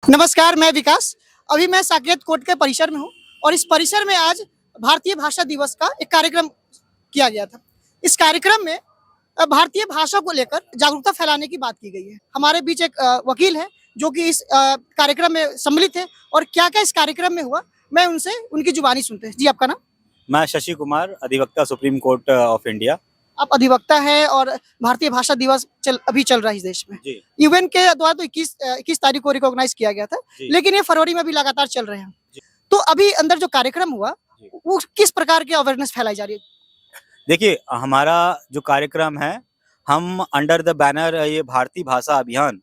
नमस्कार, मैं विकास। अभी मैं साकेत कोर्ट के परिसर में हूँ और इस परिसर में आज भारतीय भाषा दिवस का एक कार्यक्रम किया गया था। इस कार्यक्रम में भारतीय भाषा को लेकर जागरूकता फैलाने की बात की गई है। हमारे बीच एक वकील है जो कि इस कार्यक्रम में सम्मिलित है और क्या-क्या इस कार्यक्रम में हुआ, मैं उनसे उनकी जुबानी सुनते हैं। जी, आपका नाम? मैं शशि कुमार, अधिवक्ता सुप्रीम कोर्ट ऑफ इंडिया। आप अधिवक्ता हैं और भारतीय भाषा दिवस अभी चल रहा है इस देश में। जी, यूएन के द्वारा तो 21 तारीख को रिकॉग्नाइज किया गया था, जी, लेकिन ये फरवरी में भी लगातार चल रहे हैं। जी, तो अभी अंदर जो कार्यक्रम हुआ, जी। वो किस प्रकार की अवेयरनेस फैलाई जा रही है? देखिए, हमारा जो कार्यक्रम है, हम अंडर द बैनर ये भारतीय भाषा अभियान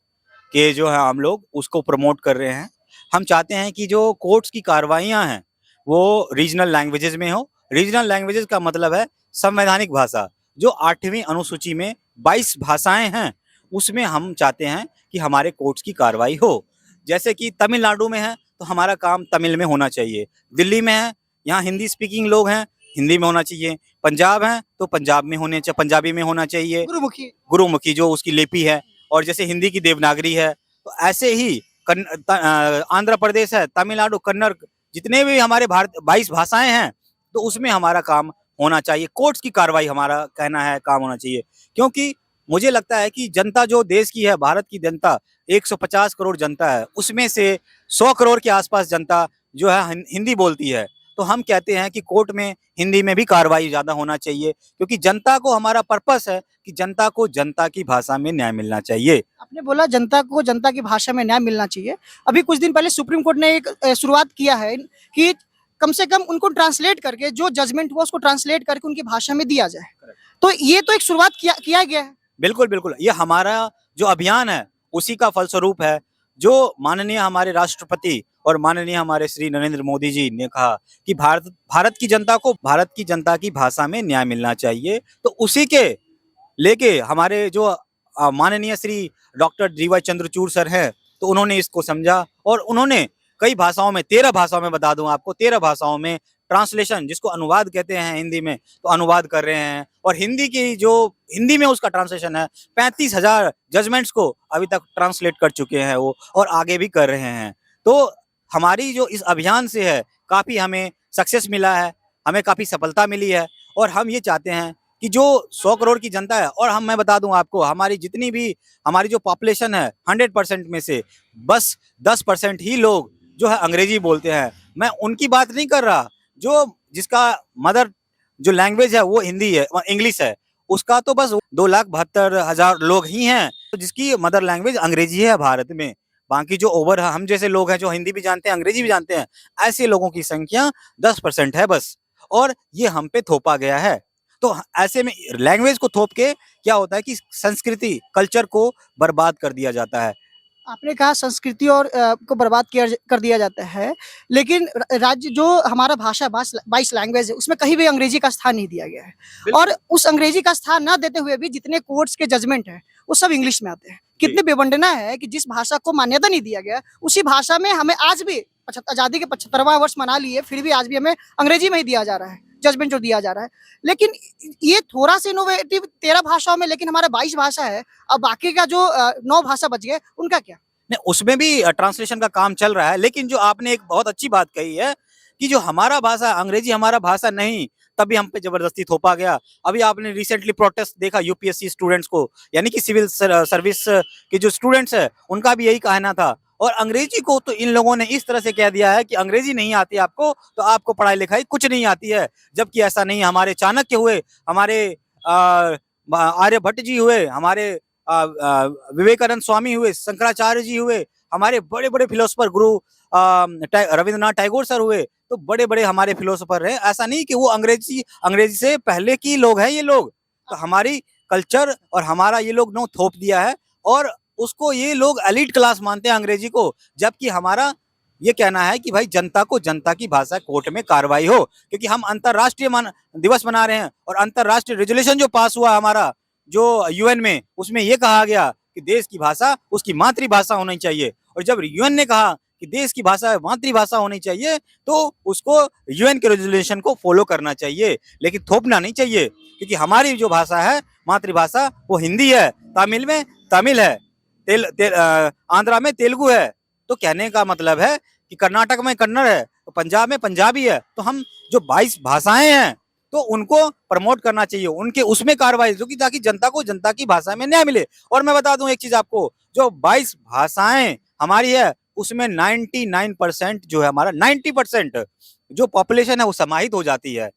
के जो है हम लोग उसको प्रमोट कर रहे हैं। हम चाहते हैं कि जो कोर्ट्स की कार्रवाइयाँ हैं, वो रीजनल लैंग्वेजेज़ में हो। रीजनल लैंग्वेजेज़ का मतलब है संवैधानिक भाषा। जो 8वीं अनुसूची में 22 भाषाएँ हैं, उसमें हम चाहते हैं कि हमारे कोर्ट्स की कार्रवाई हो। जैसे कि तमिलनाडु में है, तो हमारा काम तमिल में होना चाहिए। दिल्ली में है, यहाँ हिंदी स्पीकिंग लोग हैं, हिंदी में होना चाहिए। पंजाब है, तो पंजाबी में होना चाहिए। गुरुमुखी। गुरुमुखी जो उसकी लिपि है, और जैसे हिंदी की देवनागरी है, तो ऐसे ही आंध्र प्रदेश है, तमिलनाडु, कन्नड़, जितने भी हमारे भारत 22 भाषाएं हैं, तो उसमें हमारा काम होना चाहिए। कोर्ट्स की कार्रवाई हमारा कहना है काम होना चाहिए, क्योंकि मुझे लगता है कि जनता जो देश की है, भारत की जनता 150 करोड़ जनता है, उसमें से 100 करोड़ के आसपास जनता जो है हिंदी बोलती है। तो हम कहते हैं कि कोर्ट में हिंदी में भी कार्रवाई ज़्यादा होना चाहिए, क्योंकि जनता को, हमारा पर्पस है कि जनता को जनता की भाषा में न्याय मिलना चाहिए। आपने बोला जनता को जनता की भाषा में न्याय मिलना चाहिए। अभी कुछ दिन पहले सुप्रीम कोर्ट ने एक शुरुआत किया है कि कम से कम उनको ट्रांसलेट करके जो जजमेंट हुआ उसको ट्रांसलेट करके उनकी भाषा में दिया जाए। तो ये तो एक शुरुआत किया गया है। बिल्कुल, बिल्कुल। ये हमारा जो अभियान है, उसी का फलस्वरूप है, जो माननीय हमारे राष्ट्रपति और माननीय हमारे श्री नरेंद्र मोदी जी ने कहा कि भारत भारत की जनता को भारत की जनता की भाषा में न्याय मिलना चाहिए। तो उसी के लेके हमारे जो माननीय Shri doctor D.Y.. Chandrachud sir हैं, तो उन्होंने इसको समझा और उन्होंने कई भाषाओं में, 13 भाषाओं में, बता दूँ आपको, 13 भाषाओं में ट्रांसलेशन, जिसको अनुवाद कहते हैं हिंदी में, तो अनुवाद कर रहे हैं। और हिंदी में उसका ट्रांसलेशन है, 35,000 जजमेंट्स को अभी तक ट्रांसलेट कर चुके हैं वो, और आगे भी कर रहे हैं। तो हमारी जो इस अभियान से है, काफ़ी हमें सक्सेस मिला है, हमें काफ़ी सफलता मिली है, और हम ये चाहते हैं कि जो 100 करोड़ की जनता है, और मैं बता दूं आपको, हमारी जो पॉपुलेशन है, 100% में से बस 10% ही लोग जो है अंग्रेजी बोलते हैं। मैं उनकी बात नहीं कर रहा, जिसका मदर जो लैंग्वेज है वो हिंदी है, इंग्लिश है, उसका तो बस 2,72,000 लोग ही हैं, तो जिसकी मदर लैंग्वेज अंग्रेजी है भारत में। बाकी जो ओवर हम जैसे लोग हैं, जो हिंदी भी जानते हैं, अंग्रेजी भी जानते हैं, ऐसे लोगों की संख्या 10% है बस, और ये हम पे थोपा गया है। तो ऐसे में लैंग्वेज को थोप के क्या होता है कि संस्कृति, कल्चर को बर्बाद कर दिया जाता है। आपने कहा संस्कृति और को बर्बाद किया कर दिया जाता है, लेकिन राज्य जो हमारा भाषा 22 लैंग्वेज है, उसमें कहीं भी अंग्रेजी का स्थान नहीं दिया गया है। और उस अंग्रेजी का स्थान ना देते हुए भी जितने कोर्ट्स के जजमेंट हैं, वो सब इंग्लिश में आते हैं। कितनी बेवंडना है कि जिस भाषा को मान्यता नहीं दिया गया, उसी भाषा में हमें आज भी आज़ादी के 75वां वर्ष मना लिए, फिर भी आज भी हमें अंग्रेजी में ही दिया जा रहा है, जजमेंट जो दिया जा रहा है। लेकिन ये थोड़ा-सा इनोवेटिव 13 भाषाओं में, लेकिन हमारा 22 भाषा है, अब बाकी का जो 9 भाषा बच गए, उनका क्या? नहीं, उसमें भी ट्रांसलेशन का काम चल रहा है, लेकिन जो आपने एक बहुत अच्छी बात कही है कि जो हमारा भाषा, अंग्रेजी हमारा भाषा नहीं, तभी हम पे जबरदस्ती थोपा गया। अभी आपने रिसेंटली प्रोटेस्ट देखा यूपीएससी स्टूडेंट्स को, यानी कि सिविल सर्विस के जो स्टूडेंट्स हैं, उनका भी यही कहना था। और अंग्रेजी को तो इन लोगों ने इस तरह से कह दिया है कि अंग्रेजी नहीं आती आपको, तो आपको पढ़ाई लिखाई कुछ नहीं आती है, जबकि ऐसा नहीं है। हमारे चाणक्य हुए, हमारे आर्यभट्ट जी हुए, हमारे विवेकानंद स्वामी हुए, शंकराचार्य जी हुए, हमारे बड़े-बड़े फिलोसोफर गुरु रविंद्रनाथ टैगोर सर हुए, तो बड़े-बड़े हमारे फिलोसोफर रहे। ऐसा नहीं कि वो अंग्रेजी से पहले की लोग हैं ये लोग। तो हमारी कल्चर और हमारा ये लोग नो थोप दिया है, और उसको ये लोग एलीट क्लास मानते हैं अंग्रेजी को, जबकि हमारा ये कहना है कि भाई जनता को जनता की भाषा कोर्ट में कार्रवाई हो, क्योंकि हम अंतर्राष्ट्रीय दिवस मना रहे हैं, और अंतर्राष्ट्रीय रेजोल्यूशन जो पास हुआ हमारा जो यूएन में, उसमें ये कहा गया कि देश की भाषा उसकी मातृभाषा होनी चाहिए। और जब यूएन ने कहा कि देश की भाषा मातृभाषा होनी चाहिए, तो उसको यूएन के रेजोल्यूशन को फॉलो करना चाहिए, लेकिन थोपना नहीं चाहिए, क्योंकि हमारी जो भाषा है, मातृभाषा, वो हिंदी है, तमिल में तमिल है, आंध्रा में तेलुगु है, तो कहने का मतलब है कि कर्नाटक में कन्नड़ है, तो पंजाब में पंजाबी है, तो हम जो 22 भाषाएं हैं तो उनको प्रमोट करना चाहिए, उनके उसमें कार्रवाई, जो कि ताकि जनता को जनता की भाषा में न्याय मिले। और मैं बता दूं एक चीज आपको, जो 22 भाषाएं हमारी है उसमें 99% जो है हमारा 90% जो पॉपुलेशन है वो समाहित हो जाती है।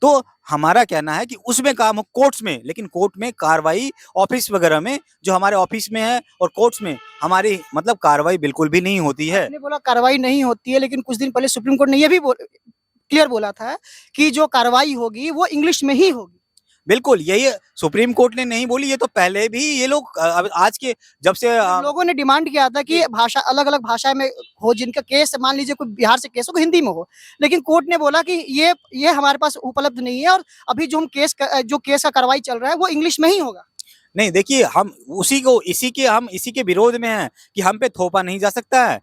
तो हमारा कहना है कि उसमें काम हो कोर्ट्स में, लेकिन कोर्ट में कार्रवाई ऑफिस वगैरह में, जो हमारे ऑफिस में है और कोर्ट्स में हमारी मतलब कार्रवाई बिल्कुल भी नहीं होती है। आपने बोला कार्रवाई नहीं होती है, लेकिन कुछ दिन पहले सुप्रीम कोर्ट ने ये भी क्लियर बोला था कि जो कार्रवाई होगी वो इंग्लिश में ही होगी। बिल्कुल, यही सुप्रीम कोर्ट ने नहीं बोली, ये तो पहले भी ये लोग अब आज के जब से लोगों ने डिमांड किया था कि भाषा अलग-अलग भाषा में हो, जिनका केस मान लीजिए कोई बिहार से केस हो, कोई हिंदी में हो। लेकिन कोर्ट ने बोला कि ये हमारे पास उपलब्ध नहीं है और अभी जो केस का कार्रवाई चल रहा है वो इंग्लिश में ही होगा। नहीं, देखिए हम इसी के विरोध में हैं कि हम पे थोपा नहीं जा सकता है।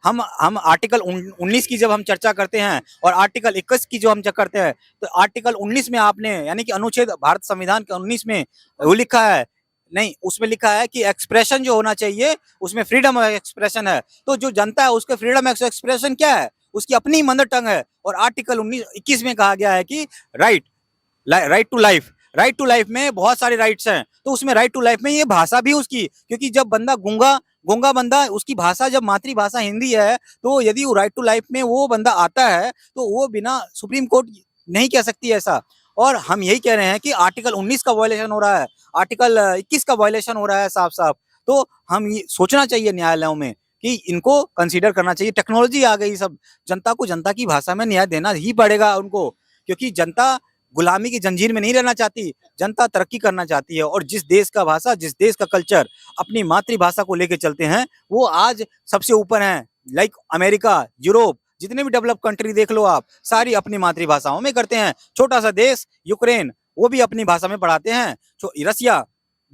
हम आर्टिकल 19 की जब हम चर्चा करते हैं और आर्टिकल 21 की जो हम चर्चा करते हैं, तो आर्टिकल 19 में आपने यानी कि अनुच्छेद भारत संविधान के 19 में वो लिखा है, नहीं उसमें लिखा है कि एक्सप्रेशन जो होना चाहिए उसमें फ्रीडम ऑफ एक्सप्रेशन है। तो जो जनता है उसके फ्रीडम ऑफ एक्सप्रेशन क्या है? उसकी अपनी मदर टंग है। और आर्टिकल 21 में कहा गया है कि right to life, right to life में बहुत सारे राइट्स हैं, तो उसमें राइट टू लाइफ में ये भाषा भी उसकी, क्योंकि जब बंदा गूंगा गूंगा बंदा, उसकी भाषा जब मातृभाषा हिंदी है, तो यदि वो राइट टू लाइफ में वो बंदा आता है तो वो बिना सुप्रीम कोर्ट नहीं कह सकती ऐसा। और हम यही कह रहे हैं कि आर्टिकल 19 का वायलेशन हो रहा है, आर्टिकल 21 का वायलेशन हो रहा है साफ साफ। तो हम ये सोचना चाहिए न्यायालयों में कि इनको कंसीडर करना चाहिए। टेक्नोलॉजी आ गई, सब जनता को जनता की भाषा में न्याय देना ही पड़ेगा उनको, क्योंकि जनता गुलामी की जंजीर में नहीं रहना चाहती, जनता तरक्की करना चाहती है। और जिस देश का भाषा, जिस देश का कल्चर अपनी मातृभाषा को लेके चलते हैं, वो आज सबसे ऊपर हैं। लाइक अमेरिका, यूरोप, जितने भी डेवलप कंट्री देख लो आप, सारी अपनी मातृभाषाओं में करते हैं। छोटा सा देश यूक्रेन, वो भी अपनी भाषा में पढ़ाते हैं। रसिया,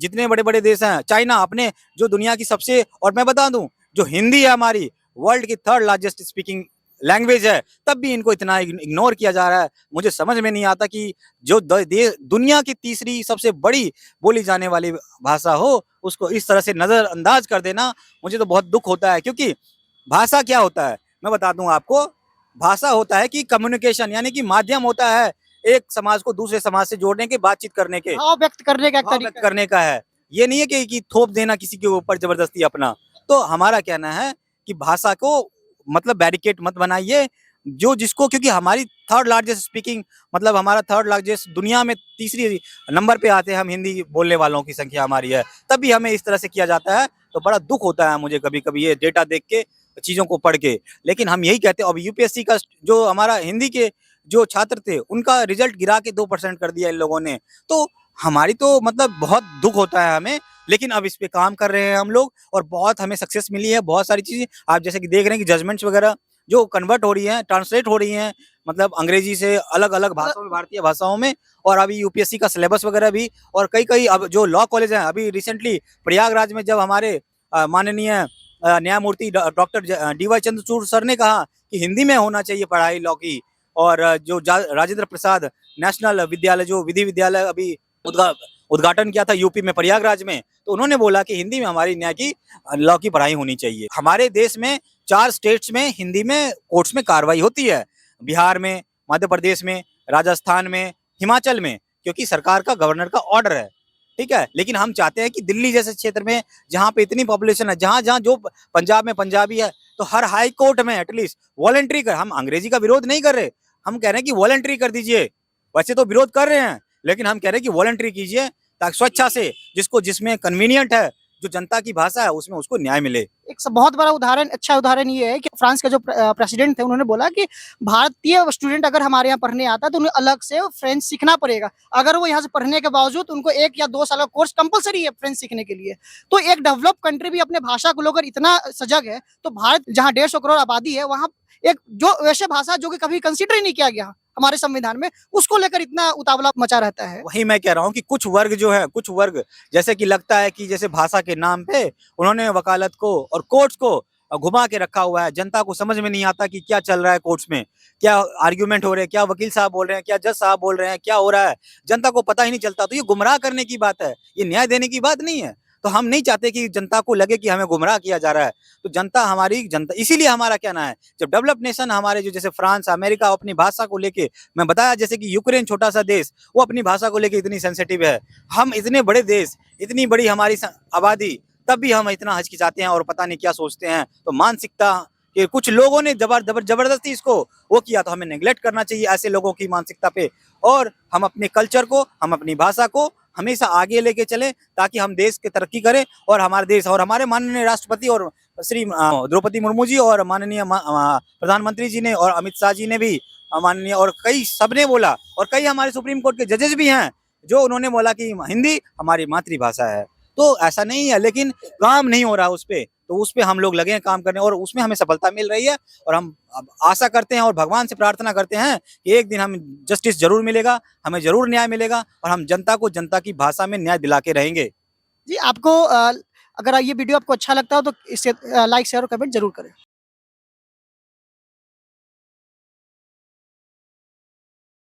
जितने बड़े बड़े देश हैं, चाइना, अपने जो दुनिया की सबसे, और मैं बता दूं जो हिंदी है हमारी वर्ल्ड की 3rd लार्जेस्ट स्पीकिंग लैंग्वेज है, तब भी इनको इतना इग्नोर किया जा रहा है। मुझे समझ में नहीं आता कि जो दुनिया की तीसरी सबसे बड़ी बोली जाने वाली भाषा हो, उसको इस तरह से नजरअंदाज कर देना, मुझे तो बहुत दुख होता है। क्योंकि भाषा क्या होता है मैं बता दूं आपको, भाषा होता है कि कम्युनिकेशन, यानी कि माध्यम होता है एक समाज को दूसरे समाज से जोड़ने के, बातचीत करने के, भाव व्यक्त करने का एक भाव व्यक्त तरीका। करने का है। ये नहीं है कि थोप देना किसी के ऊपर जबरदस्ती अपना। तो हमारा कहना है कि भाषा को मतलब बैरिकेड मत बनाइए, जो जिसको, क्योंकि हमारी 3rd लार्जेस्ट स्पीकिंग, मतलब हमारा 3rd लार्जेस्ट, दुनिया में तीसरी नंबर पे आते हैं हम, हिंदी बोलने वालों की संख्या हमारी है, तब भी हमें इस तरह से किया जाता है। तो बड़ा दुख होता है मुझे कभी कभी ये डेटा देख के, चीजों को पढ़ के। लेकिन हम यही कहते हैं, अब यूपीएससी का जो हमारा हिंदी के जो छात्र थे उनका रिजल्ट गिरा के 2% कर दिया इन लोगों ने, तो हमारी तो मतलब बहुत दुख होता है हमें। लेकिन अब इस पे काम कर रहे हैं हम लोग और बहुत हमें सक्सेस मिली है। बहुत सारी चीजें आप जैसे कि देख रहे हैं कि जजमेंट्स वगैरह जो कन्वर्ट हो रही हैं, ट्रांसलेट हो रही हैं, मतलब अंग्रेजी से अलग अलग भाषाओं में, भारतीय भाषाओं में। और अभी यूपीएससी का सिलेबस वगैरह भी, और कई कई अब जो लॉ कॉलेज हैं, अभी रिसेंटली प्रयागराज में जब हमारे माननीय न्यायमूर्ति डॉक्टर DY चंद्रचूड़ सर ने कहा कि हिंदी में होना चाहिए पढ़ाई लॉ की, और जो राजेंद्र प्रसाद नेशनल विद्यालय, जो विधि विद्यालय अभी उद्घाटन किया था यूपी में प्रयागराज में, तो उन्होंने बोला कि हिंदी में हमारी न्याय की लॉ की पढ़ाई होनी चाहिए। हमारे देश में 4 स्टेट्स में हिंदी में कोर्ट्स में कार्रवाई होती है, बिहार में, मध्य प्रदेश में, राजस्थान में, हिमाचल में, क्योंकि सरकार का, गवर्नर का ऑर्डर है, ठीक है। लेकिन हम चाहते हैं कि दिल्ली जैसे क्षेत्र में जहाँ पे इतनी पॉपुलेशन है, जहाँ जहाँ जो पंजाब में पंजाबी है, तो हर हाई कोर्ट में एटलीस्ट वॉलंटरी कर, हम अंग्रेजी का विरोध नहीं कर रहे, हम कह रहे हैं कि वॉलंटरी कर दीजिए। वैसे तो विरोध कर रहे हैं, लेकिन हम कह रहे हैं कि वॉलंटरी कीजिए, ताकि स्वेच्छा से, जिसको जिसमें कन्वीनियंट है, जो जनता की भाषा है, उसमें उसको न्याय मिले। एक बहुत बड़ा उदाहरण, अच्छा उदाहरण ये है कि फ्रांस के जो प्रेसिडेंट थे, उन्होंने बोला कि भारतीय स्टूडेंट अगर हमारे यहाँ पढ़ने आता है तो उन्हें अलग से फ्रेंच सीखना पड़ेगा। अगर वो यहाँ से पढ़ने के बावजूद उनको 1 या 2 साल का कोर्स कंपलसरी है फ्रेंच सीखने के लिए। तो एक डेवलप कंट्री भी अपने भाषा को लेकर इतना सजग है, तो भारत जहाँ 150 करोड़ आबादी है, वहाँ एक जो वैसे भाषा जो कि कभी कंसिडर ही नहीं किया गया हमारे संविधान में, उसको लेकर इतना उतावला मचा रहता है। वही मैं कह रहा हूँ कि कुछ वर्ग जो है, कुछ वर्ग जैसे कि लगता है कि जैसे भाषा के नाम पे उन्होंने वकालत को और कोर्ट्स को घुमा के रखा हुआ है। जनता को समझ में नहीं आता कि क्या चल रहा है कोर्ट्स में, क्या आर्ग्यूमेंट हो रहे हैं, क्या वकील साहब बोल रहे हैं, क्या जज साहब बोल रहे हैं, क्या हो रहा है, जनता को पता ही नहीं चलता। तो ये गुमराह करने की बात है, ये न्याय देने की बात नहीं है। तो हम नहीं चाहते कि जनता को लगे कि हमें गुमराह किया जा रहा है। तो जनता हमारी जनता, इसीलिए हमारा कहना है, जब डेवलप नेशन हमारे जो जैसे फ्रांस, अमेरिका अपनी भाषा को लेके, मैं बताया जैसे कि यूक्रेन छोटा सा देश, वो अपनी भाषा को लेके इतनी सेंसिटिव है। हम इतने बड़े देश, इतनी बड़ी हमारी आबादी, तब भी हम इतना हिचकिचाते हैं और पता नहीं क्या सोचते हैं। तो मानसिकता कि कुछ लोगों ने जबरदस्ती इसको वो किया, तो हमें नेग्लेक्ट करना चाहिए ऐसे लोगों की मानसिकता पे, और हम अपने कल्चर को, हम अपनी भाषा को हमेशा आगे लेके चलें, ताकि हम देश की तरक्की करें और हमारे देश और हमारे माननीय राष्ट्रपति और श्री द्रौपदी मुर्मू जी और माननीय प्रधानमंत्री जी ने और अमित शाह जी ने भी माननीय, और कई सबने बोला, और कई हमारे सुप्रीम कोर्ट के जजेस भी हैं जो उन्होंने बोला कि हिंदी हमारी मातृभाषा है। तो ऐसा नहीं है, लेकिन काम नहीं हो रहा उस पे, तो उस पे हम लोग लगे हैं काम करने और उसमें हमें सफलता मिल रही है। और हम अब आशा करते हैं और भगवान से प्रार्थना करते हैं कि एक दिन हमें जस्टिस जरूर मिलेगा, हमें जरूर न्याय मिलेगा और हम जनता को जनता की भाषा में न्याय दिला के रहेंगे। जी, आपको अगर ये वीडियो आपको अच्छा लगता हो तो इसे लाइक, शेयर और कमेंट ज़रूर करें।